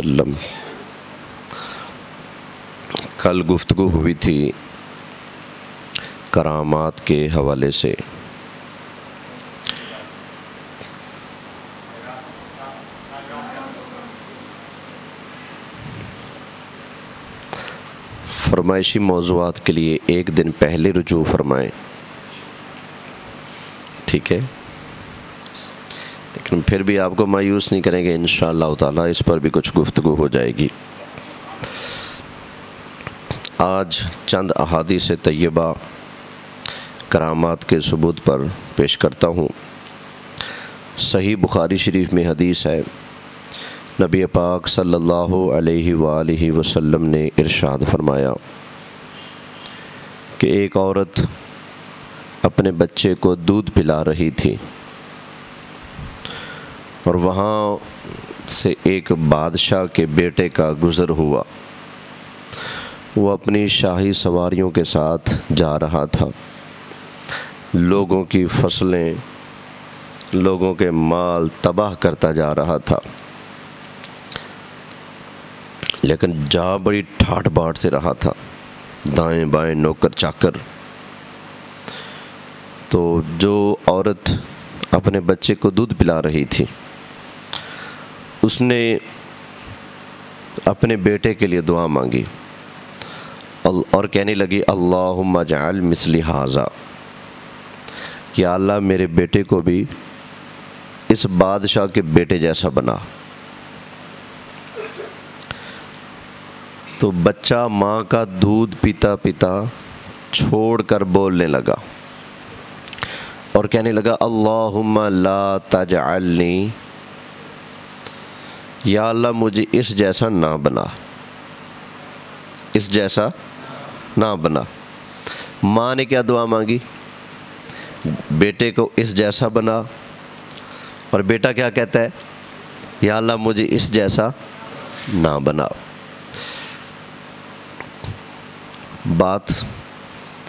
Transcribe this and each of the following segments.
وسلم۔ کل گفتگو ہوئی تھی کرامات کے حوالے سے۔ فرمائشی موضوعات کے لیے ایک دن پہلے رجوع فرمائیں، ٹھیک ہے؟ لیکن پھر بھی آپ کو مایوس نہیں کریں گے، انشاءاللہ تعالیٰ اس پر بھی کچھ گفتگو ہو جائے گی۔ آج چند احادیث طیبہ کرامات کے ثبوت پر پیش کرتا ہوں۔ صحیح بخاری شریف میں حدیث ہے، نبی پاک صلی اللہ علیہ وآلہ وسلم نے ارشاد فرمایا کہ ایک عورت اپنے بچے کو دودھ پلا رہی تھی اور وہاں سے ایک بادشاہ کے بیٹے کا گزر ہوا۔ وہ اپنی شاہی سواریوں کے ساتھ جا رہا تھا، لوگوں کی فصلیں، لوگوں کے مال تباہ کرتا جا رہا تھا، لیکن جا بڑی ٹھاٹ باٹ سے رہا تھا، دائیں بائیں نوکر چاکر۔ تو جو عورت اپنے بچے کو دودھ پلا رہی تھی، اس نے اپنے بیٹے کے لیے دعا مانگی اور کہنے لگی اللہم اجعل مثلی ھذا، یا اللہ میرے بیٹے کو بھی اس بادشاہ کے بیٹے جیسا بنا۔ تو بچہ ماں کا دودھ پیتا پیتا چھوڑ کر بولنے لگا اور کہنے لگا اللہم لا تجعلنی، یا اللہ مجھے اس جیسا نہ بنا، اس جیسا نہ بنا۔ ماں نے کیا دعا مانگی؟ بیٹے کو اس جیسا بنا، اور بیٹا کیا کہتا ہے؟ یا اللہ مجھے اس جیسا نہ بنا۔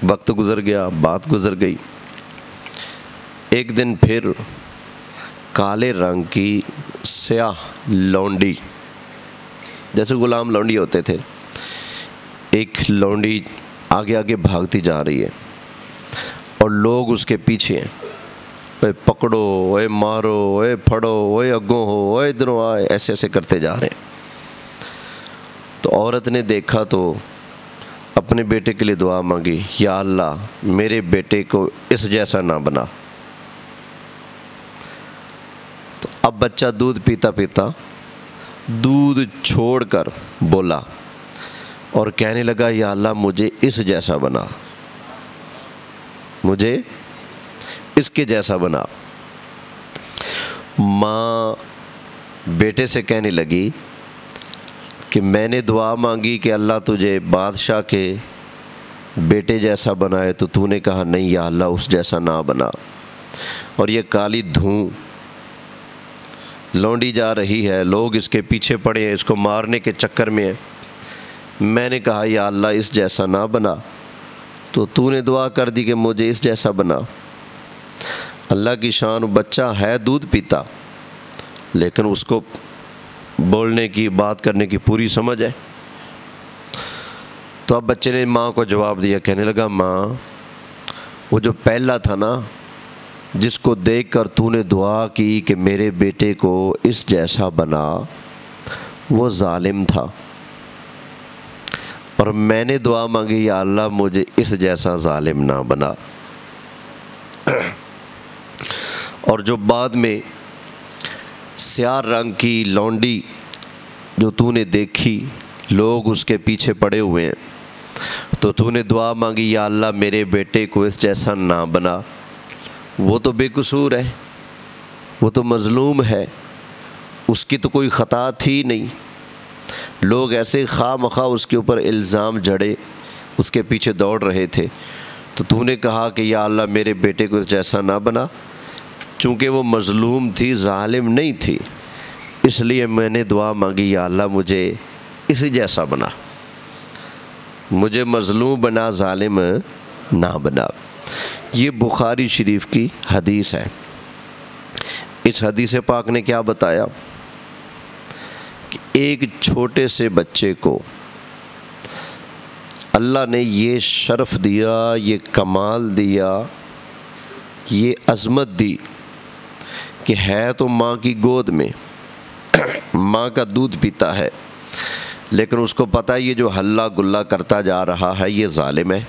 وقت گزر گیا، بات گزر گئی۔ ایک دن پھر کالے رنگ کی سیاہ لونڈی، جیسے غلام لونڈی ہوتے تھے، ایک لونڈی آگے آگے بھاگتی جا رہی ہے اور لوگ اس کے پیچھے ہیں، اے پکڑو، اے مارو، اے پھڑو، اے اگوں ہو، اے ادھروں آئے، ایسے ایسے کرتے جا رہے ہیں۔ تو عورت نے دیکھا تو اپنے بیٹے کے لیے دعا مانگی، یا اللہ میرے بیٹے کو اس جیسا نہ بنا۔ تو اب بچہ دودھ پیتا پیتا دودھ چھوڑ کر بولا اور کہنے لگا یا اللہ مجھے اس جیسا بنا، مجھے اس کے جیسا بنا۔ ماں بیٹے سے کہنے لگی کہ میں نے دعا مانگی کہ اللہ تجھے بادشاہ کے بیٹے جیسا بنائے، تو تو نے کہا نہیں یا اللہ اس جیسا نہ بنا۔ اور یہ کالی دھوں لونڈی جا رہی ہے، لوگ اس کے پیچھے پڑے ہیں، اس کو مارنے کے چکر میں ہیں۔ میں نے کہا یا اللہ اس جیسا نہ بنا، تو تو نے دعا کر دی کہ مجھے اس جیسا بنا۔ اللہ کی شان، بچہ ہے دودھ پیتا، لیکن اس کو بولنے کی، بات کرنے کی پوری سمجھ ہے۔ تو اب بچے نے ماں کو جواب دیا، کہنے لگا ماں وہ جو پہلا تھا نا، جس کو دیکھ کر تو نے دعا کی کہ میرے بیٹے کو اس جیسا بنا، وہ ظالم تھا، اور میں نے دعا مانگی یا اللہ مجھے اس جیسا ظالم نہ بنا۔ اور جو بعد میں سیاہ رنگ کی لونڈی جو تو نے دیکھی، لوگ اس کے پیچھے پڑے ہوئے ہیں، تو تو نے دعا مانگی یا اللہ میرے بیٹے کو اس جیسا نہ بنا، وہ تو بے قصور ہے، وہ تو مظلوم ہے، اس کی تو کوئی خطا تھی نہیں، لوگ ایسے خواہ مخواہ اس کے اوپر الزام جڑے، اس کے پیچھے دوڑ رہے تھے، تو نے کہا کہ یا اللہ میرے بیٹے کو اس جیسا نہ بنا۔ چونکہ وہ مظلوم تھی، ظالم نہیں تھی، اس لیے میں نے دعا مانگی یا اللہ مجھے اسی جیسا بنا، مجھے مظلوم بنا، ظالم نہ بنا۔ یہ بخاری شریف کی حدیث ہے۔ اس حدیث پاک نے کیا بتایا کہ ایک چھوٹے سے بچے کو اللہ نے یہ شرف دیا، یہ کمال دیا، یہ عظمت دی کہ ہے تو ماں کی گود میں، ماں کا دودھ پیتا ہے، لیکن اس کو پتہ ہے یہ جو ہلہ گلہ کرتا جا رہا ہے یہ ظالم ہے،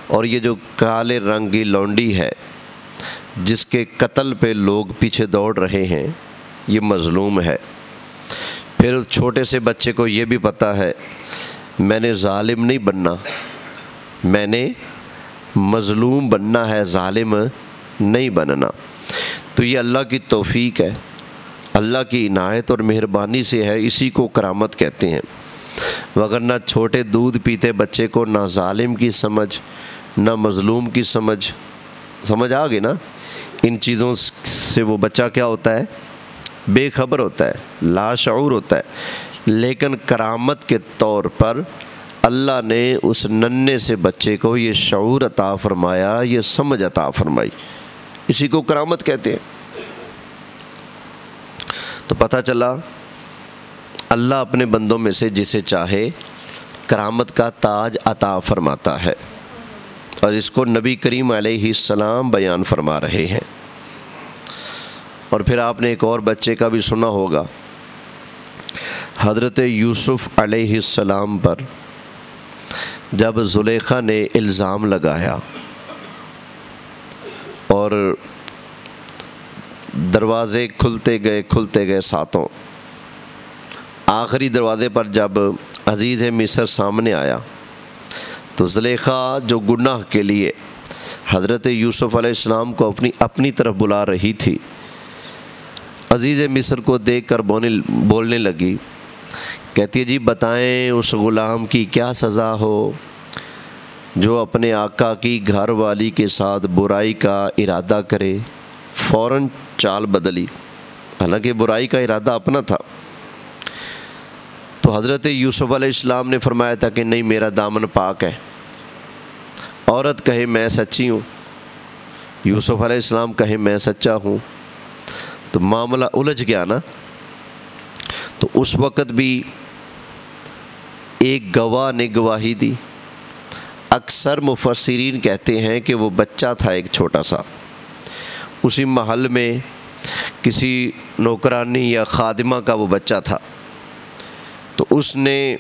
اور یہ جو کالے رنگ کی لونڈی ہے جس کے قتل پہ لوگ پیچھے دوڑ رہے ہیں یہ مظلوم ہے۔ پھر اس چھوٹے سے بچے کو یہ بھی پتہ ہے میں نے ظالم نہیں بننا، میں نے مظلوم بننا ہے، ظالم نہیں بننا۔ تو یہ اللہ کی توفیق ہے، اللہ کی عنایت اور مہربانی سے ہے، اسی کو کرامت کہتے ہیں۔ وگرنہ چھوٹے دودھ پیتے بچے کو نہ ظالم کی سمجھ نہ مظلوم کی سمجھ آ گئی نا، ان چیزوں سے وہ بچہ کیا ہوتا ہے؟ بے خبر ہوتا ہے، لاشعور ہوتا ہے۔ لیکن کرامت کے طور پر اللہ نے اس ننھے سے بچے کو یہ شعور عطا فرمایا، یہ سمجھ عطا فرمائی، اسی کو کرامت کہتے ہیں۔ تو پتہ چلا اللہ اپنے بندوں میں سے جسے چاہے کرامت کا تاج عطا فرماتا ہے، اور اس کو نبی کریم علیہ السلام بیان فرما رہے ہیں۔ اور پھر آپ نے ایک اور بچے کا بھی سنا ہوگا، حضرت یوسف علیہ السلام پر جب زلیخا نے الزام لگایا اور دروازے کھلتے گئے ساتوں، آخری دروازے پر جب عزیز مصر سامنے آیا تو زلیخا جو گناہ کے لیے حضرت یوسف علیہ السلام کو اپنی طرف بلا رہی تھی، عزیز مصر کو دیکھ کر بولنے لگی، کہتی ہے جی بتائیں اس غلام کی کیا سزا ہو جو اپنے آقا کی گھر والی کے ساتھ برائی کا ارادہ کرے۔ فوراً چال بدلی، حالانکہ برائی کا ارادہ اپنا تھا۔ تو حضرت یوسف علیہ السلام نے فرمایا تھا کہ نہیں، میرا دامن پاک ہے، عورت کہے میں سچی ہوں، یوسف علیہ السلام کہے میں سچا ہوں، تو معاملہ الجھ گیا نا۔ تو اس وقت بھی ایک گواہ نے گواہی دی۔ اکثر مفسرین کہتے ہیں کہ وہ بچہ تھا ایک چھوٹا سا، اسی محل میں کسی نوکرانی یا خادمہ کا وہ بچہ تھا، تو اس نے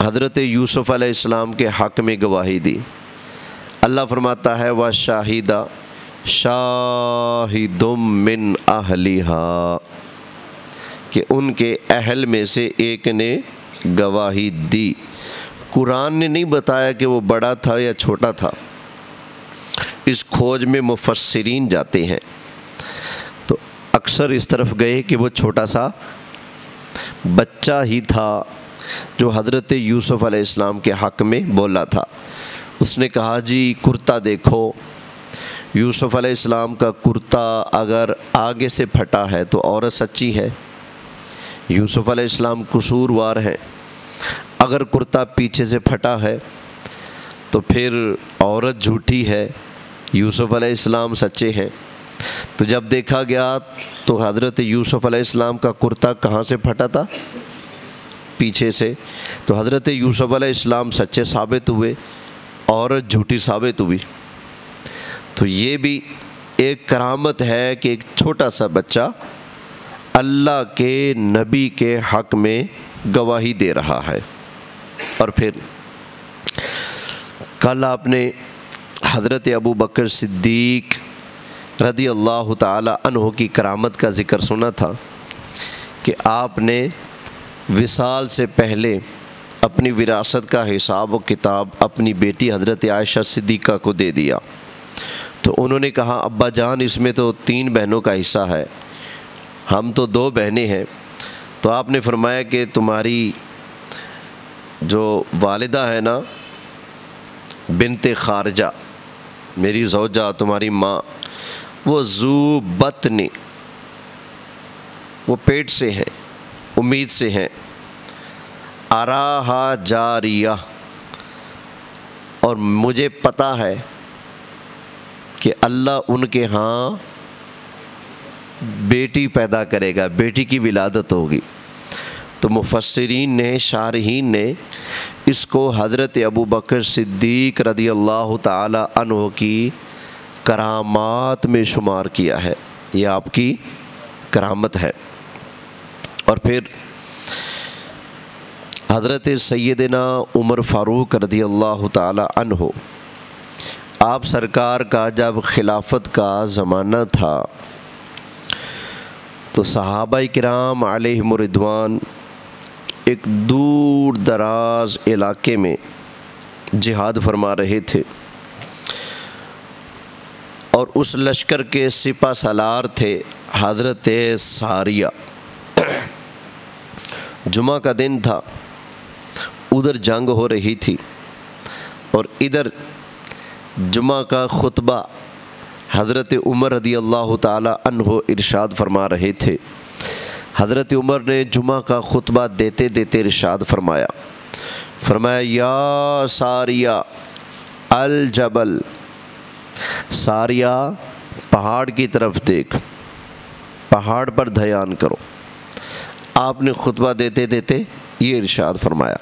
حضرت یوسف علیہ السلام کے حق میں گواہی دی۔ اللہ فرماتا ہے وَشَاهِدَ شَاهِدٌ مِّنْ أَهْلِهَا، کہ ان کے اہل میں سے ایک نے گواہی دی۔ قرآن نے نہیں بتایا کہ وہ بڑا تھا یا چھوٹا تھا، اس کھوج میں مفسرین جاتے ہیں، تو اکثر اس طرف گئے کہ وہ چھوٹا سا بچہ ہی تھا جو حضرت یوسف علیہ السلام کے حق میں بولا تھا۔ اس نے کہا جی کرتا دیکھو، یوسف علیہ السلام کا کرتا اگر آگے سے پھٹا ہے تو عورت سچی ہے، یوسف علیہ السلام قصوروار ہیں، اگر کرتا پیچھے سے پھٹا ہے تو پھر عورت جھوٹی ہے، یوسف علیہ السلام سچے ہیں۔ تو جب دیکھا گیا تو حضرت یوسف علیہ السلام کا کرتا کہاں سے پھٹا تھا؟ پیچھے سے، تو حضرت یوسف علیہ السلام سچے ثابت ہوئے، عورت جھوٹی ثابت ہوئی۔ تو یہ بھی ایک کرامت ہے کہ ایک چھوٹا سا بچہ اللہ کے نبی کے حق میں گواہی دے رہا ہے۔ اور پھر کل آپ نے حضرت ابو بکر صدیق رضی اللہ تعالی عنہ کی کرامت کا ذکر سنا تھا کہ آپ نے وصال سے پہلے اپنی وراثت کا حساب و کتاب اپنی بیٹی حضرت عائشہ صدیقہ کو دے دیا۔ تو انہوں نے کہا ابا جان اس میں تو 3 بہنوں کا حصہ ہے، ہم تو 2 بہنیں ہیں۔ تو آپ نے فرمایا کہ تمہاری جو والدہ ہے نا بنت خارجہ، میری زوجہ، تمہاری ماں، وہ ذو بطن، وہ پیٹ سے ہیں، امید سے ہیں، اراہا جاریہ، اور مجھے پتہ ہے کہ اللہ ان کے ہاں بیٹی پیدا کرے گا، بیٹی کی ولادت ہوگی۔ تو مفسرین نے، شارحین نے اس کو حضرت ابوبکر صدیق رضی اللہ تعالی عنہ کی کرامات میں شمار کیا ہے، یہ آپ کی کرامت ہے۔ اور پھر حضرت سیدنا عمر فاروق رضی اللہ تعالی عنہ، آپ سرکار کا جب خلافت کا زمانہ تھا تو صحابہ کرام علیہم رضوان ایک دور دراز علاقے میں جہاد فرما رہے تھے، اور اس لشکر کے سپہ سالار تھے حضرت ساریہ۔ جمعہ کا دن تھا، ادھر جنگ ہو رہی تھی اور ادھر جمعہ کا خطبہ حضرت عمر رضی اللہ تعالی عنہ ارشاد فرما رہے تھے۔ حضرت عمر نے جمعہ کا خطبہ دیتے دیتے ارشاد فرمایا یا ساریہ الجبل، ساریہ پہاڑ کی طرف دیکھ، پہاڑ پر دھیان کرو۔ آپ نے خطبہ دیتے دیتے یہ ارشاد فرمایا۔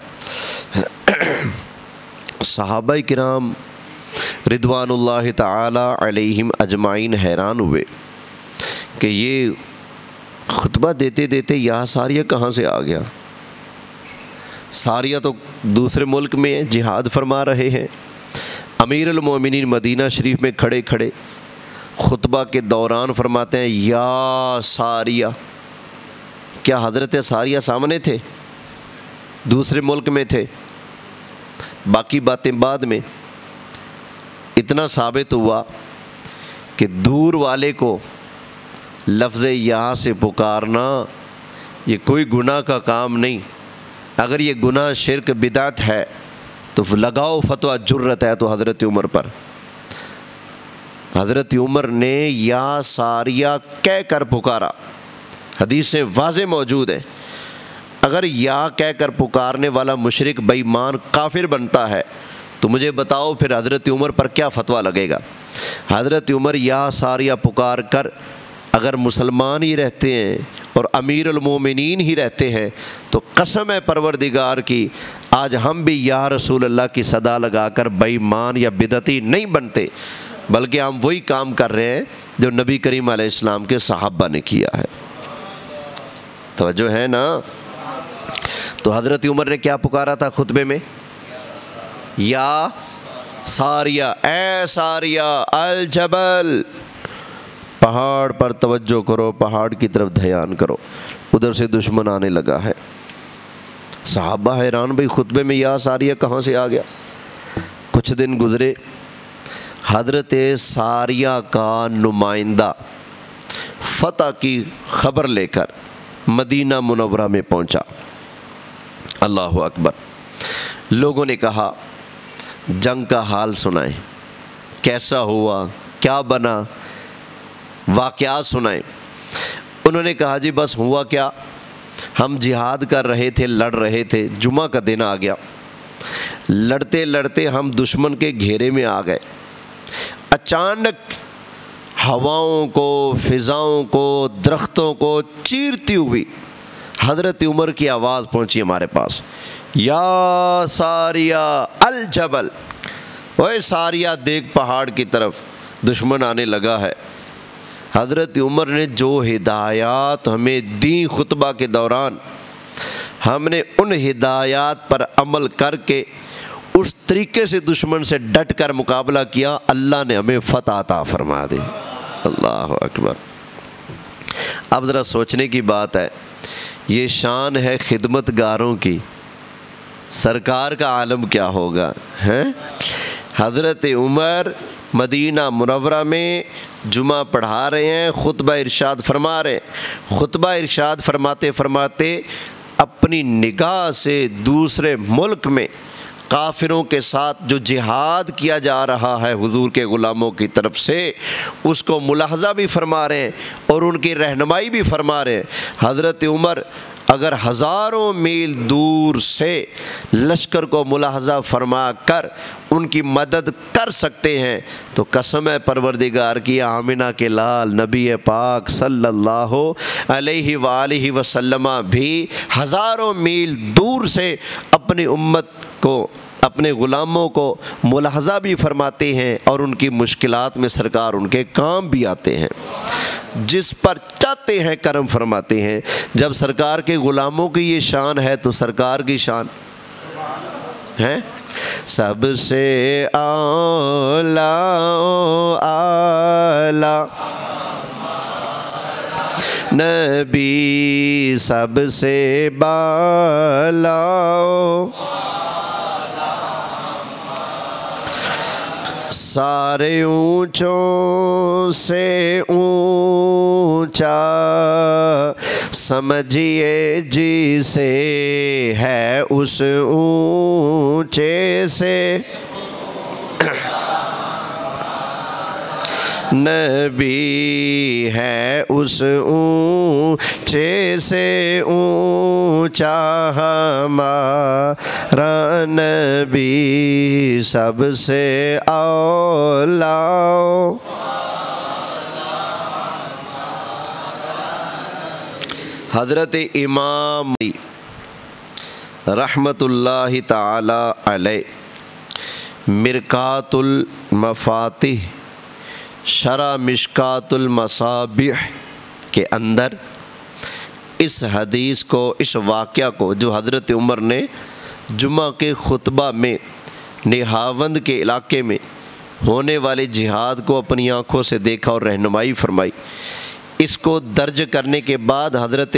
صحابہ کرام رضوان اللہ تعالی علیہم اجمعین حیران ہوئے کہ یہ خطبہ دیتے دیتے یا ساریہ کہاں سے آ گیا؟ ساریہ تو دوسرے ملک میں جہاد فرما رہے ہیں، امیر المومنین مدینہ شریف میں کھڑے کھڑے خطبہ کے دوران فرماتے ہیں یا ساریہ۔ کیا حضرت ساریہ سامنے تھے؟ دوسرے ملک میں تھے، باقی باتیں بعد میں۔ اتنا ثابت ہوا کہ دور والے کو لفظ یہاں سے پکارنا یہ کوئی گناہ کا کام نہیں۔ اگر یہ گناہ شرک بدعت ہے تو لگاؤ فتویٰ جرت ہے تو حضرت عمر پر۔ حضرت عمر نے یا ساریہ کہہ کر پکارا، حدیث سے واضح موجود ہے۔ اگر یا کہہ کر پکارنے والا مشرک بے ایمان کافر بنتا ہے تو مجھے بتاؤ پھر حضرت عمر پر کیا فتویٰ لگے گا؟ حضرت عمر یا ساریہ پکار کر اگر مسلمان ہی رہتے ہیں اور امیر المومنین ہی رہتے ہیں تو قسم ہے پروردگار کی آج ہم بھی یا رسول اللہ کی صدا لگا کر بے ایمان یا بدعتی نہیں بنتے، بلکہ ہم وہی کام کر رہے ہیں جو نبی کریم علیہ السلام کے صحابہ نے کیا ہے۔ توجہ ہے نا؟ تو حضرت عمر نے کیا پکارا تھا خطبے میں؟ یا ساریہ، اے ساریہ الجبل، پہاڑ پر توجہ کرو، پہاڑ کی طرف دھیان کرو، ادھر سے دشمن آنے لگا ہے۔ صحابہ حیران، بھئی خطبے میں یا ساریہ کہاں سے آ گیا؟ کچھ دن گزرے، حضرت ساریہ کا نمائندہ فتح کی خبر لے کر مدینہ منورہ میں پہنچا۔ اللہ اکبر۔ لوگوں نے کہا جنگ کا حال سنائیں، کیسا ہوا، کیا بنا، واقعات سنائیں۔ انہوں نے کہا جی بس ہوا کیا، ہم جہاد کر رہے تھے، لڑ رہے تھے، جمعہ کا دن آ گیا، لڑتے لڑتے ہم دشمن کے گھیرے میں آ گئے۔ اچانک ہواؤں کو، فضاؤں کو، درختوں کو چیرتی ہوئی حضرت عمر کی آواز پہنچی ہمارے پاس، یا ساریہ الجبل، اوے ساریہ دیکھ پہاڑ کی طرف دشمن آنے لگا ہے۔ حضرت عمر نے جو ہدایات ہمیں دیں خطبہ کے دوران، ہم نے ان ہدایات پر عمل کر کے اس طریقے سے دشمن سے ڈٹ کر مقابلہ کیا، اللہ نے ہمیں فتح عطا فرما دی۔ اللہ اکبر۔ اب ذرا سوچنے کی بات ہے، یہ شان ہے خدمت گاروں کی، سرکار کا عالم کیا ہوگا ہیں؟ حضرت عمر مدینہ منورہ میں جمعہ پڑھا رہے ہیں، خطبہ ارشاد فرما رہے ہیں، خطبہ ارشاد فرماتے فرماتے اپنی نگاہ سے دوسرے ملک میں کافروں کے ساتھ جو جہاد کیا جا رہا ہے حضور کے غلاموں کی طرف سے، اس کو ملاحظہ بھی فرما رہے ہیں اور ان کی رہنمائی بھی فرما رہے ہیں۔ حضرت عمر اگر ہزاروں میل دور سے لشکر کو ملاحظہ فرما کر ان کی مدد کر سکتے ہیں تو قسم ہے پروردگار کی آمنہ کے لال نبی پاک صلی اللہ علیہ وآلہ وسلم بھی ہزاروں میل دور سے اپنی امت کو، اپنے غلاموں کو ملاحظہ بھی فرماتے ہیں اور ان کی مشکلات میں سرکار ان کے کام بھی آتے ہیں، جس پر چاہتے ہیں کرم فرماتے ہیں۔ جب سرکار کے غلاموں کی یہ شان ہے تو سرکار کی شان ہے سب سے اعلیٰ اعلیٰ نبی سب سے بالا سارے اونچوں سے اونچا سمجھیے جسے ہے اس اونچے سے نبی ہے اس اونچے سے اونچا ہمارا نبی سب سے اولیٰ۔ حضرت امام رحمت اللہ تعالی علیہ مرکات المفاتیح شرح مشکات المصابیح کے اندر اس حدیث کو، اس واقعہ کو جو حضرت عمر نے جمعہ کے خطبہ میں نہاوند کے علاقے میں ہونے والے جہاد کو اپنی آنکھوں سے دیکھا اور رہنمائی فرمائی، اس کو درج کرنے کے بعد حضرت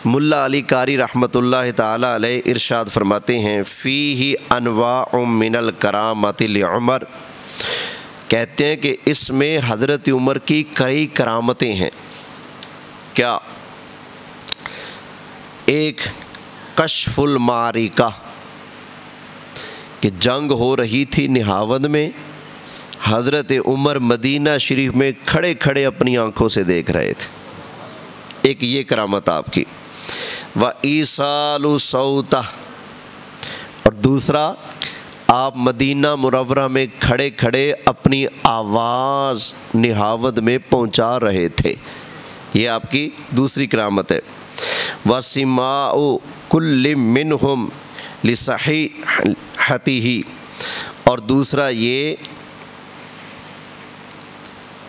ملا علی قاری رحمۃ اللہ تعالی علیہ ارشاد فرماتے ہیں فیہ انواع من الکرامات لعمر، کہتے ہیں کہ اس میں حضرت عمر کی کئی کرامتیں ہیں۔ کیا؟ ایک کشف المعرکہ، کہ جنگ ہو رہی تھی نہاوند میں، حضرت عمر مدینہ شریف میں کھڑے کھڑے اپنی آنکھوں سے دیکھ رہے تھے، ایک یہ کرامت آپ کی۔ وَإِيصَالُ صَوْتَهْ، اور دوسرا آپ مدینہ منورہ میں کھڑے کھڑے اپنی آواز نہاوند میں پہنچا رہے تھے، یہ آپ کی دوسری کرامت ہے۔ وَسِمَاعُ كُلِّ مِنْهُمْ لِصَحِيحَتِهِ، اور دوسرا یہ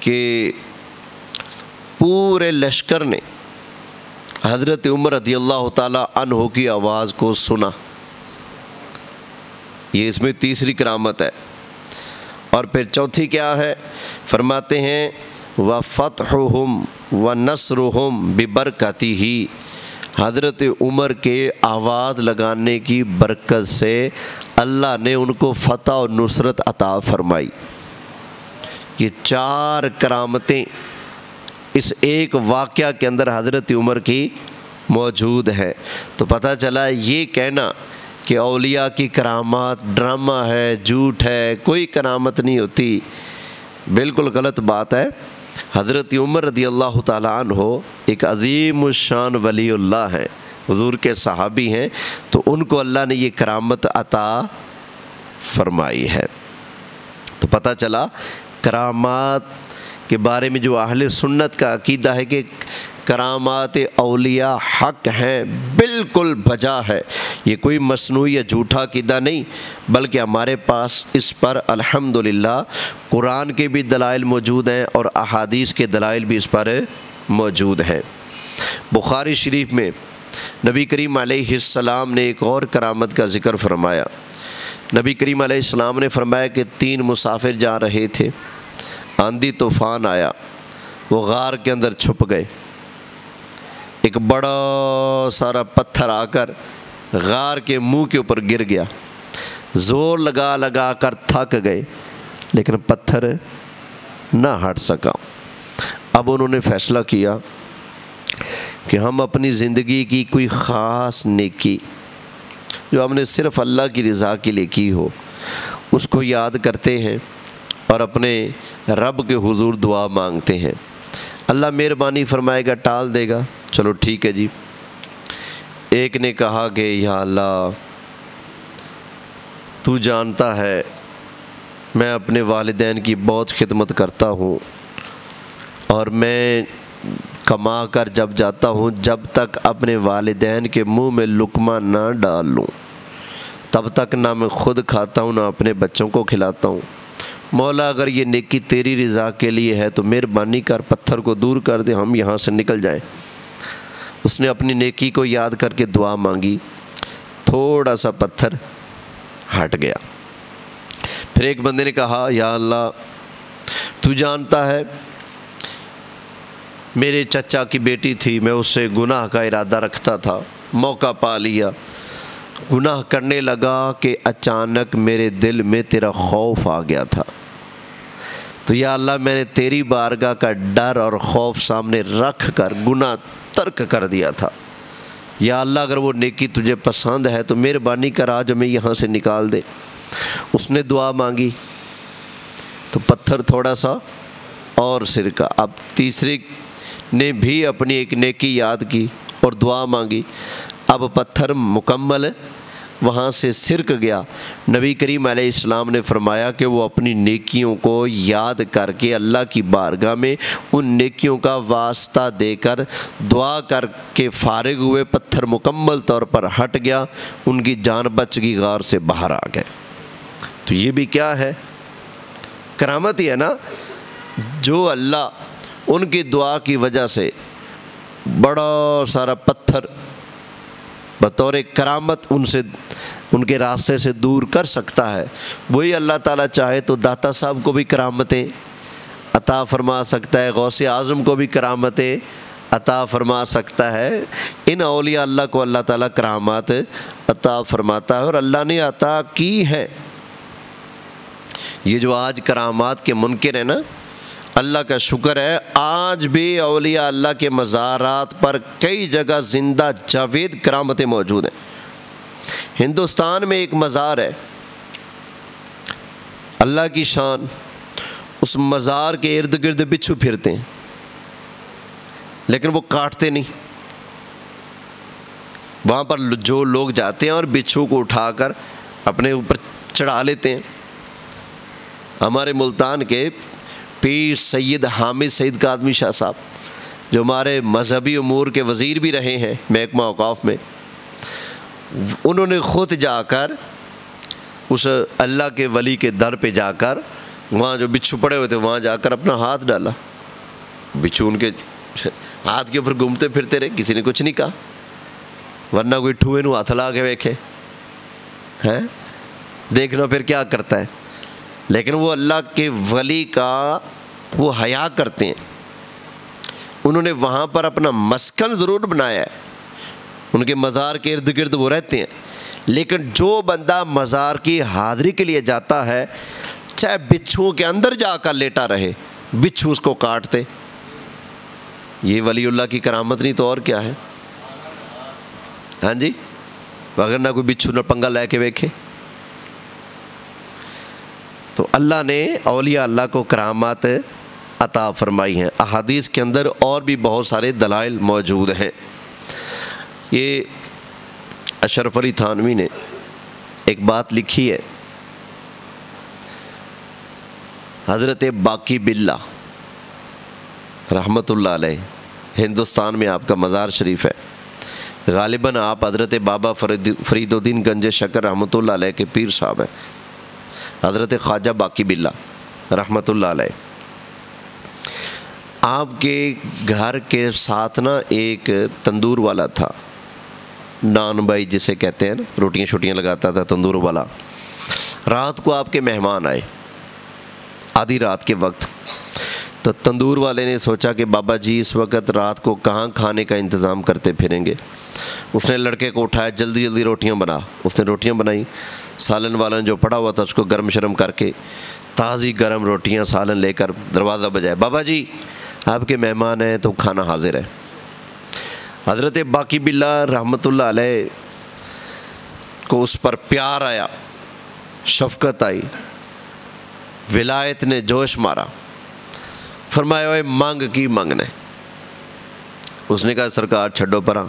کہ پورے لشکر نے حضرت عمر رضی اللہ تعالی عنہ کی آواز کو سنا، یہ اس میں تیسری کرامت ہے۔ اور پھر چوتھی کیا ہے؟ فرماتے ہیں وَفَتْحُهُمْ وَنَصْرُهُمْ بِبَرْكَتِهِ، حضرت عمر کے آواز لگانے کی برکت سے اللہ نے ان کو فتح اور نصرت عطا فرمائی۔ یہ چار کرامتیں اس ایک واقعہ کے اندر حضرت عمر کی موجود ہے۔ تو پتہ چلا یہ کہنا کہ اولیاء کی کرامات ڈرامہ ہے، جھوٹ ہے، کوئی کرامت نہیں ہوتی، بالکل غلط بات ہے۔ حضرت عمر رضی اللہ تعالیٰ عنہ ایک عظیم الشان ولی اللہ ہیں، حضور کے صحابی ہیں، تو ان کو اللہ نے یہ کرامت عطا فرمائی ہے۔ تو پتہ چلا کرامات کے بارے میں جو اہل سنت کا عقیدہ ہے کہ کرامات اولیاء حق ہیں، بالکل بجا ہے، یہ کوئی مصنوعی یا جھوٹا عقیدہ نہیں، بلکہ ہمارے پاس اس پر الحمدللہ قرآن کے بھی دلائل موجود ہیں اور احادیث کے دلائل بھی اس پر موجود ہیں۔ بخاری شریف میں نبی کریم علیہ السلام نے ایک اور کرامت کا ذکر فرمایا۔ نبی کریم علیہ السلام نے فرمایا کہ 3 مسافر جا رہے تھے، آندھی طوفان آیا، وہ غار کے اندر چھپ گئے، ایک بڑا سارا پتھر آ کر غار کے منہ کے اوپر گر گیا، زور لگا لگا کر تھک گئے لیکن پتھر نہ ہٹ سکا۔ اب انہوں نے فیصلہ کیا کہ ہم اپنی زندگی کی کوئی خاص نیکی جو ہم نے صرف اللہ کی رضا کے لیے کی ہو اس کو یاد کرتے ہیں اور اپنے رب کے حضور دعا مانگتے ہیں، اللہ مہربانی فرمائے گا، ٹال دے گا، چلو ٹھیک ہے جی۔ ایک نے کہا کہ یا اللہ تو جانتا ہے میں اپنے والدین کی بہت خدمت کرتا ہوں اور میں کما کر جب جاتا ہوں جب تک اپنے والدین کے منہ میں لقمہ نہ ڈال لوں تب تک نہ میں خود کھاتا ہوں نہ اپنے بچوں کو کھلاتا ہوں۔ مولا اگر یہ نیکی تیری رضا کے لیے ہے تو مہربانی کر پتھر کو دور کر دے، ہم یہاں سے نکل جائیں۔ اس نے اپنی نیکی کو یاد کر کے دعا مانگی، تھوڑا سا پتھر ہٹ گیا۔ پھر ایک بندے نے کہا یا اللہ تو جانتا ہے میرے چچا کی بیٹی تھی، میں اس سے گناہ کا ارادہ رکھتا تھا، موقع پا لیا، گناہ کرنے لگا کہ اچانک میرے دل میں تیرا خوف آ گیا تھا، تو یا اللہ میں نے تیری بارگاہ کا ڈر اور خوف سامنے رکھ کر گناہ ترک کر دیا تھا۔ یا اللہ اگر وہ نیکی تجھے پسند ہے تو مہربانی کر آج ہمیں یہاں سے نکال دے۔ اس نے دعا مانگی تو پتھر تھوڑا سا اور سرکا۔ اب تیسرے نے بھی اپنی ایک نیکی یاد کی اور دعا مانگی، اب پتھر مکمل وہاں سے سرک گیا۔ نبی کریم علیہ السلام نے فرمایا کہ وہ اپنی نیکیوں کو یاد کر کے اللہ کی بارگاہ میں ان نیکیوں کا واسطہ دے کر دعا کر کے فارغ ہوئے، پتھر مکمل طور پر ہٹ گیا، ان کی جان بچ گئی، غار سے باہر آ گئے۔ تو یہ بھی کیا ہے؟ کرامت ہی ہے نا، جو اللہ ان کی دعا کی وجہ سے بڑا سارا پتھر بطور کرامت ان کے راستے سے دور کر سکتا ہے، وہی اللہ تعالیٰ چاہے تو داتا صاحب کو بھی کرامتیں عطا فرما سکتا ہے، غوث اعظم کو بھی کرامتیں عطا فرما سکتا ہے۔ ان اولیاء اللہ کو اللہ تعالیٰ کرامات عطا فرماتا ہے اور اللہ نے عطا کی ہے۔ یہ جو آج کرامات کے منکر ہیں نا، اللہ کا شکر ہے آج بھی اولیاء اللہ کے مزارات پر کئی جگہ زندہ جاوید کرامتیں موجود ہیں۔ ہندوستان میں ایک مزار ہے، اللہ کی شان، اس مزار کے ارد گرد بچھو پھرتے ہیں لیکن وہ کاٹتے نہیں۔ وہاں پر جو لوگ جاتے ہیں اور بچھو کو اٹھا کر اپنے اوپر چڑھا لیتے ہیں۔ ہمارے ملتان کے پیر سید حامد سعید کاظمی شاہ صاحب جو ہمارے مذہبی امور کے وزیر بھی رہے ہیں محکمہ اوقاف میں، انہوں نے خود جا کر اس اللہ کے ولی کے در پہ جا کر وہاں جو بچھو پڑے ہوئے تھے وہاں جا کر اپنا ہاتھ ڈالا، بچھو ان کے ہاتھ کے اوپر گھومتے پھرتے رہے، کسی نے کچھ نہیں کہا، ورنہ کوئی ٹھوئے نو ہاتھ لا کے ویکھے ہیں، دیکھنا پھر کیا کرتا ہے۔ لیکن وہ اللہ کے ولی کا وہ حیا کرتے ہیں، انہوں نے وہاں پر اپنا مسکن ضرور بنایا ہے، ان کے مزار کے ارد گرد وہ رہتے ہیں، لیکن جو بندہ مزار کی حاضری کے لیے جاتا ہے چاہے بچھوؤں کے اندر جا کر لیٹا رہے، بچھو اس کو کاٹتے۔ یہ ولی اللہ کی کرامت نہیں تو اور کیا ہے؟ ہاں جی، اگر نہ کوئی بچھو نہ پنگا لے کے ویکھے۔ تو اللہ نے اولیاء اللہ کو کرامات عطا فرمائی ہیں۔ احادیث کے اندر اور بھی بہت سارے دلائل موجود ہیں۔ یہ اشرف علی تھانوی نے ایک بات لکھی ہے، حضرت باقی باللہ رحمۃ اللہ علیہ، ہندوستان میں آپ کا مزار شریف ہے، غالباً آپ حضرت بابا فرید الدین گنج شکر رحمۃ اللہ علیہ کے پیر صاحب ہیں، حضرت خواجہ باقی باللہ رحمۃ اللہ علیہ۔ آپ کے گھر کے ساتھ نا ایک تندور والا تھا، نان بھائی جسے کہتے ہیں نا، روٹیاں شوٹیاں لگاتا تھا تندور والا۔ رات کو آپ کے مہمان آئے آدھی رات کے وقت، تو تندور والے نے سوچا کہ بابا جی اس وقت رات کو کہاں کھانے کا انتظام کرتے پھریں گے۔ اس نے لڑکے کو اٹھایا، جلدی جلدی روٹیاں بنا۔ اس نے روٹیاں بنائی، سالن والن جو پڑا ہوا تھا اس کو گرم شرم کر کے تازی گرم روٹیاں سالن لے کر دروازہ بجائے، بابا جی آپ کے مہمان ہیں تو کھانا حاضر ہے۔ حضرت باقی باللہ رحمۃ اللہ علیہ کو اس پر پیار آیا، شفقت آئی، ولایت نے جوش مارا، فرمایا اے مانگ کی منگنے۔ اس نے کہا سرکار چھڈو پرا،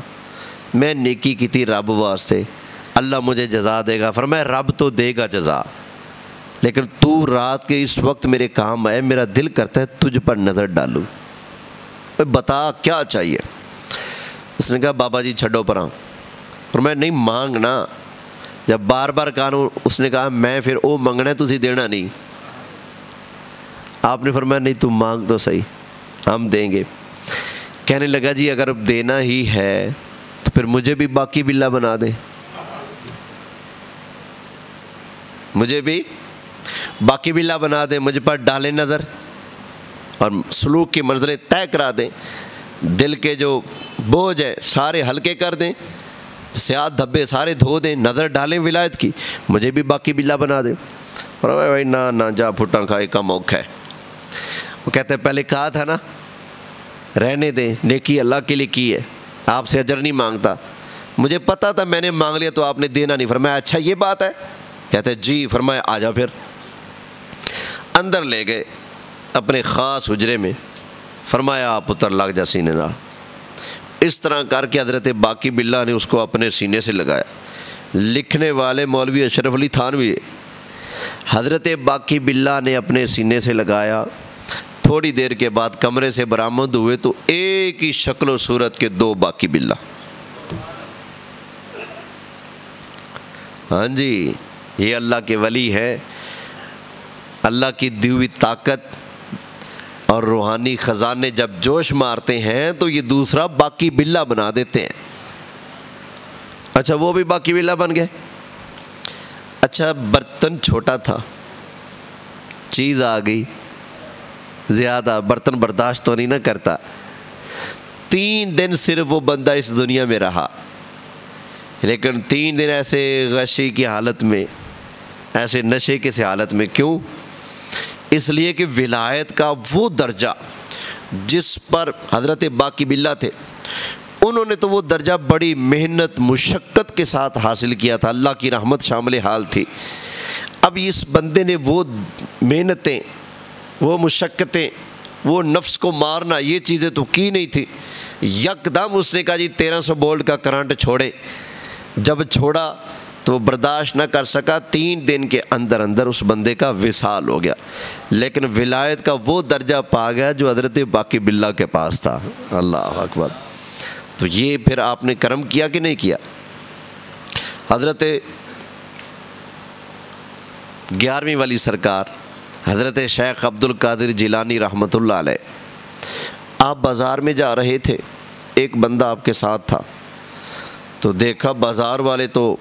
میں نیکی کی تھی رب واسطے، اللہ مجھے جزا دے گا۔ فرمایا رب تو دے گا جزا، لیکن تو رات کے اس وقت میرے کام آئے، میرا دل کرتا ہے تجھ پر نظر ڈالوں، بتا کیا چاہیے؟ اس نے کہا بابا جی چھڈو پراں۔ فرمایا نہیں مانگنا، جب بار بار کہا اس نے کہا میں پھر وہ منگنا ہے تسی دینا نہیں۔ آپ نے فرمایا نہیں تم مانگ تو صحیح، ہم دیں گے۔ کہنے لگا جی اگر دینا ہی ہے تو پھر مجھے بھی باقی بلا بنا دیں، مجھے بھی باقی بلا بنا دیں، مجھ پر ڈالیں نظر اور سلوک کی منزلیں طے کرا دیں، دل کے جو بوجھ ہے سارے ہلکے کر دیں، سیاہ دھبے سارے دھو دیں، نظر ڈالیں ولایت کی، مجھے بھی باقی بلا بنا دیں۔ اور بھائی نہ جا پھٹا کھائے کا موقع ہے۔ وہ کہتے ہیں پہلے کہا تھا نا رہنے دیں، نیکی اللہ کے لیے کی ہے، آپ سے اجر نہیں مانگتا، مجھے پتا تھا میں نے مانگ لیا تو آپ نے دینا نہیں۔ فرمایا اچھا یہ بات ہے؟ کہتے ہیں جی۔ فرمایا آ جا پھر۔ اندر لے گئے اپنے خاص حجرے میں، فرمایا آپ پتر لگ جا سینے نال۔ اس طرح کر کے حضرت باقی باللہ نے اس کو اپنے سینے سے لگایا۔ لکھنے والے مولوی اشرف علی تھانوی، حضرت باقی باللہ نے اپنے سینے سے لگایا، تھوڑی دیر کے بعد کمرے سے برآمد ہوئے تو ایک ہی شکل و صورت کے دو باقی باللہ۔ ہاں جی، یہ اللہ کے ولی ہے، اللہ کی دی ہوئی طاقت اور روحانی خزانے جب جوش مارتے ہیں تو یہ دوسرا باقی باللہ بنا دیتے ہیں۔ اچھا وہ بھی باقی باللہ بن گئے۔ اچھا برتن چھوٹا تھا، چیز آ گئی زیادہ، برتن برداشت تو نہیں نہ کرتا۔ 3 دن صرف وہ بندہ اس دنیا میں رہا، لیکن 3 دن ایسے غشی کی حالت میں، ایسے نشے کی حالت میں۔ کیوں؟ اس لیے کہ ولایت کا وہ درجہ جس پر حضرت باقی باللہ تھے، انہوں نے تو وہ درجہ بڑی محنت مشقت کے ساتھ حاصل کیا تھا، اللہ کی رحمت شامل حال تھی۔ اب اس بندے نے وہ محنتیں، وہ مشقتیں، وہ نفس کو مارنا، یہ چیزیں تو کی نہیں تھی۔ یکدم اس نے کہا جی 1300 وولٹ کا کرنٹ چھوڑے۔ جب چھوڑا تو وہ برداشت نہ کر سکا، 3 دن کے اندر اندر اس بندے کا وصال ہو گیا، لیکن ولایت کا وہ درجہ پا گیا جو حضرت باقی باللہ کے پاس تھا۔ اللہ اکبر۔ تو یہ پھر آپ نے کرم کیا کہ نہیں کیا؟ حضرت 11ویں والی سرکار حضرت شیخ عبد القادر جیلانی رحمۃ اللہ علیہ، آپ بازار میں جا رہے تھے، ایک بندہ آپ کے ساتھ تھا، تو دیکھا بازار والے تو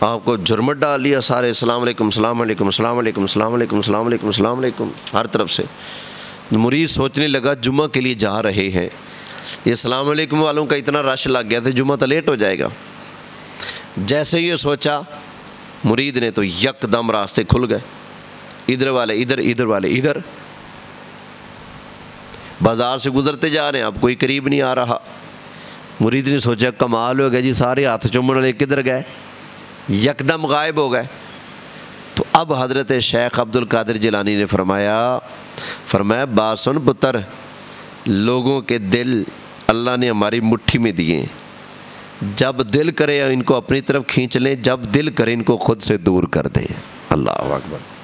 آپ کو جرمٹ ڈال لیا سارے، السلام علیکم السلام علیکم السلام علیکم السلام علیکم السلام علیکم السلام علیکم، ہر طرف سے۔ مرید سوچنے لگا جمعہ کے لیے جا رہے ہیں، یہ السلام علیکم والوں کا اتنا رش لگ گیا تھا جمعہ تو لیٹ ہو جائے گا۔ جیسے یہ سوچا مرید نے تو یکدم راستے کھل گئے، ادھر والے ادھر، ادھر والے ادھر، بازار سے گزرتے جا رہے ہیں، اب کوئی قریب نہیں آ رہا۔ مرید نے سوچا کمال ہو گیا جی، سارے ہاتھ چومنے والے کدھر گئے؟ یکدم غائب ہو گئے۔ تو اب حضرت شیخ عبد القادر جیلانی نے فرمایا بات سن پتر، لوگوں کے دل اللہ نے ہماری مٹھی میں دیے، جب دل کرے ان کو اپنی طرف کھینچ لیں، جب دل کرے ان کو خود سے دور کر دیں۔ اللہ اکبر۔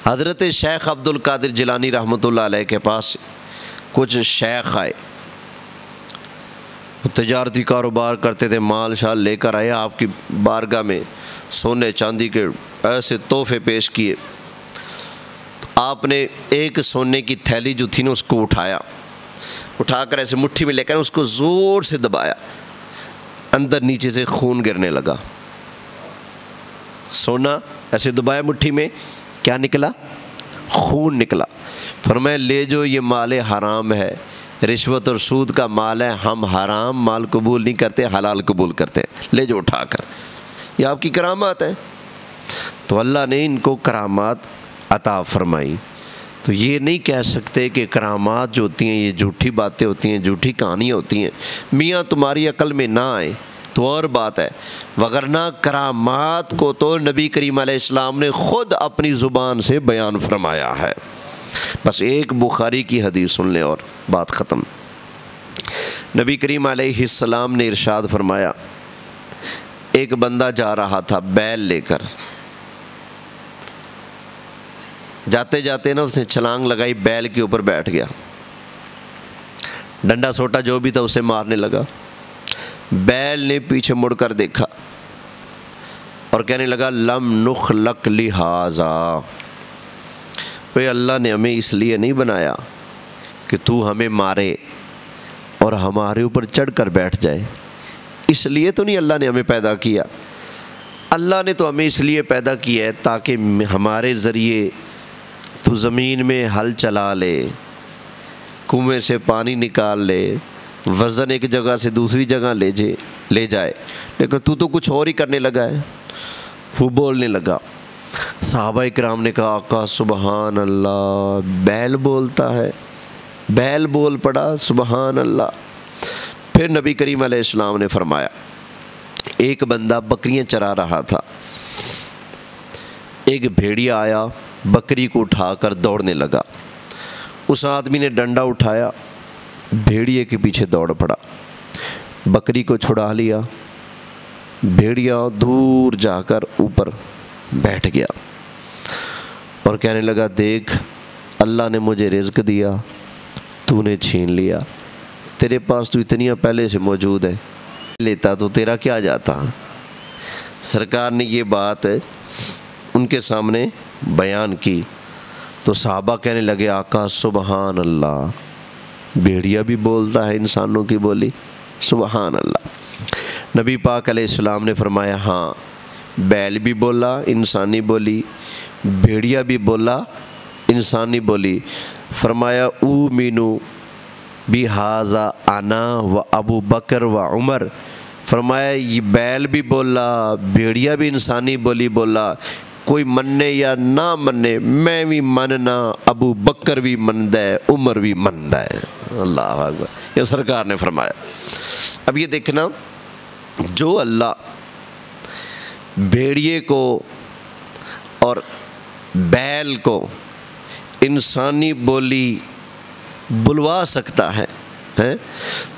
حضرت شیخ عبد القادر جیلانی رحمۃ اللہ علیہ کے پاس کچھ شیخ آئے، تجارتی کاروبار کرتے تھے، مال شال لے کر آئے آپ کی بارگاہ میں، سونے چاندی کے ایسے تحفے پیش کیے۔ آپ نے ایک سونے کی تھیلی جو تھی نا اس کو اٹھا کر ایسے مٹھی میں لے کر اس کو زور سے دبایا، اندر نیچے سے خون گرنے لگا۔ سونا ایسے دبایا مٹھی میں، کیا نکلا؟ خون نکلا۔ فرمایا لے جو، یہ مال حرام ہے، رشوت اور سود کا مال ہے، ہم حرام مال قبول نہیں کرتے، حلال قبول کرتے، لے جو اٹھا کر۔ یہ آپ کی کرامات ہیں۔ تو اللہ نے ان کو کرامات عطا فرمائی۔ تو یہ نہیں کہہ سکتے کہ کرامات جو ہوتی ہیں یہ جھوٹی باتیں ہوتی ہیں، جھوٹی کہانیاں ہوتی ہیں، میاں تمہاری عقل میں نہ آئے تو اور بات ہے، وگرنہ کرامات کو تو نبی کریم علیہ السلام نے خود اپنی زبان سے بیان فرمایا ہے۔ بس ایک بخاری کی حدیث سن لیں اور بات ختم۔ نبی کریم علیہ السلام نے ارشاد فرمایا، ایک بندہ جا رہا تھا بیل لے کر، جاتے جاتے نا اس نے چھلانگ لگائی، بیل کے اوپر بیٹھ گیا، ڈنڈا سوٹا جو بھی تھا اسے مارنے لگا۔ بیل نے پیچھے مڑ کر دیکھا اور کہنے لگا لم نخلق لہذا، اللہ نے ہمیں اس لیے نہیں بنایا کہ تو ہمیں مارے اور ہمارے اوپر چڑھ کر بیٹھ جائے، اس لیے تو نہیں اللہ نے ہمیں پیدا کیا۔ اللہ نے تو ہمیں اس لیے پیدا کیا ہے تاکہ ہمارے ذریعے تو زمین میں ہل چلا لے، کنویں سے پانی نکال لے، وزن ایک جگہ سے دوسری جگہ لے جائے، لیکن تو کچھ اور ہی کرنے لگا ہے۔ وہ بولنے لگا، صحابہ کرام نے کہا آقا سبحان اللہ، بیل بولتا ہے، بیل بول پڑا، سبحان اللہ۔ پھر نبی کریم علیہ السلام نے فرمایا، ایک بندہ بکریاں چرا رہا تھا، ایک بھیڑیا آیا، بکری کو اٹھا کر دوڑنے لگا، اس آدمی نے ڈنڈا اٹھایا، بھیڑیے کے پیچھے دوڑ پڑا، بکری کو چھڑا لیا، بھیڑیا دور جا کر اوپر بیٹھ گیا اور کہنے لگا دیکھ اللہ نے مجھے رزق دیا، تو نے چھین لیا، تیرے پاس تو اتنیاں پہلے سے موجود ہے، لیتا تو تیرا کیا جاتا۔ سرکار نے یہ بات ان کے سامنے بیان کی تو صحابہ کہنے لگے آقا سبحان اللہ، بھیڑیا بھی بولتا ہے انسانوں کی بولی، سبحان اللہ۔ نبی پاک علیہ السلام نے فرمایا ہاں، بیل بھی بولا انسانی بولی، بھیڑیا بھی بولا انسانی بولی۔ فرمایا اومنو بہذا انا و ابو بکر و عمر، فرمایا یہ بیل بھی بولا، بھیڑیا بھی انسانی بولی بولا، کوئی مننے یا نہ مننے میں بھی مننا، ابو بکر بھی مندا ہے، عمر بھی مندا ہے۔ اللہ اکبر، یہ سرکار نے فرمایا۔ اب یہ دیکھنا، جو اللہ بھیڑیے کو اور بیل کو انسانی بولی بلوا سکتا ہے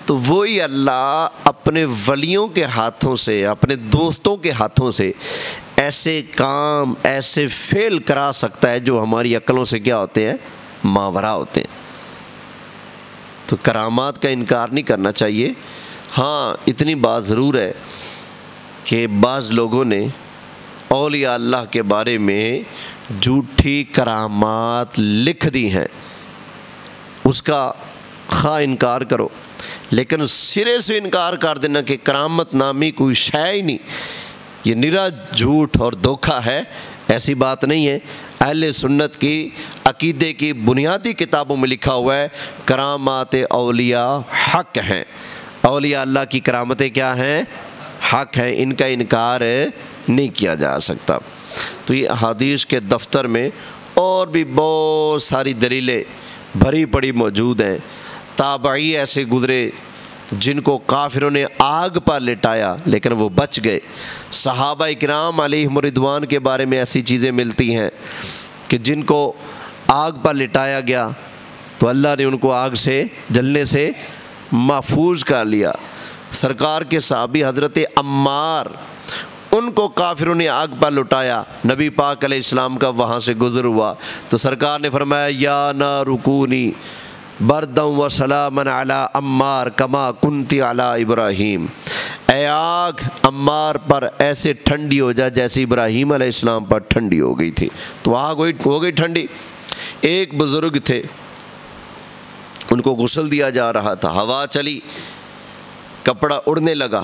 تو وہی اللہ اپنے ولیوں کے ہاتھوں سے، اپنے دوستوں کے ہاتھوں سے ایسے کام، ایسے فعل کرا سکتا ہے جو ہماری عقلوں سے کیا ہوتے ہیں، ماورا ہوتے ہیں۔ تو کرامات کا انکار نہیں کرنا چاہیے۔ ہاں اتنی بات ضرور ہے کہ بعض لوگوں نے اولیاء اللہ کے بارے میں جھوٹی کرامات لکھ دی ہیں، اس کا خواہ انکار کرو، لیکن سرے سے انکار کر دینا کہ کرامت نامی کوئی شے ہی نہیں، یہ نرا جھوٹ اور دھوکہ ہے، ایسی بات نہیں ہے۔ اہل سنت کی عقیدے کی بنیادی کتابوں میں لکھا ہوا ہے کرامات اولیاء حق ہیں، اولیاء اللہ کی کرامتیں کیا ہیں، حق ہیں، ان کا انکار نہیں کیا جا سکتا۔ تو یہ احادیث کے دفتر میں اور بھی بہت ساری دلیلیں بھری پڑی موجود ہیں۔ تابعی ایسے گزرے جن کو کافروں نے آگ پر لٹایا لیکن وہ بچ گئے۔ صحابہ کرام علیہم رضوان کے بارے میں ایسی چیزیں ملتی ہیں کہ جن کو آگ پر لٹایا گیا تو اللہ نے ان کو آگ سے جلنے سے محفوظ کر لیا۔ سرکار کے صحابی حضرت عمار، ان کو کافروں نے آگ پر لٹایا، نبی پاک علیہ السلام کا وہاں سے گزر ہوا تو سرکار نے فرمایا یا نار کونی بردا و سلاما علی عمار کما کنتی علی ابراہیم، اے آگ عمار پر ایسے ٹھنڈی ہو جا جیسے ابراہیم علیہ السلام پر ٹھنڈی ہو گئی تھی۔ تو آگ ہو گئی ٹھنڈی۔ ایک بزرگ تھے، ان کو غسل دیا جا رہا تھا، ہوا چلی، کپڑا اڑنے لگا،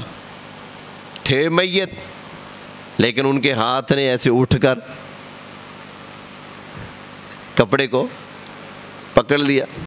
تھے میت لیکن ان کے ہاتھ نے ایسے اٹھ کر کپڑے کو پکڑ لیا۔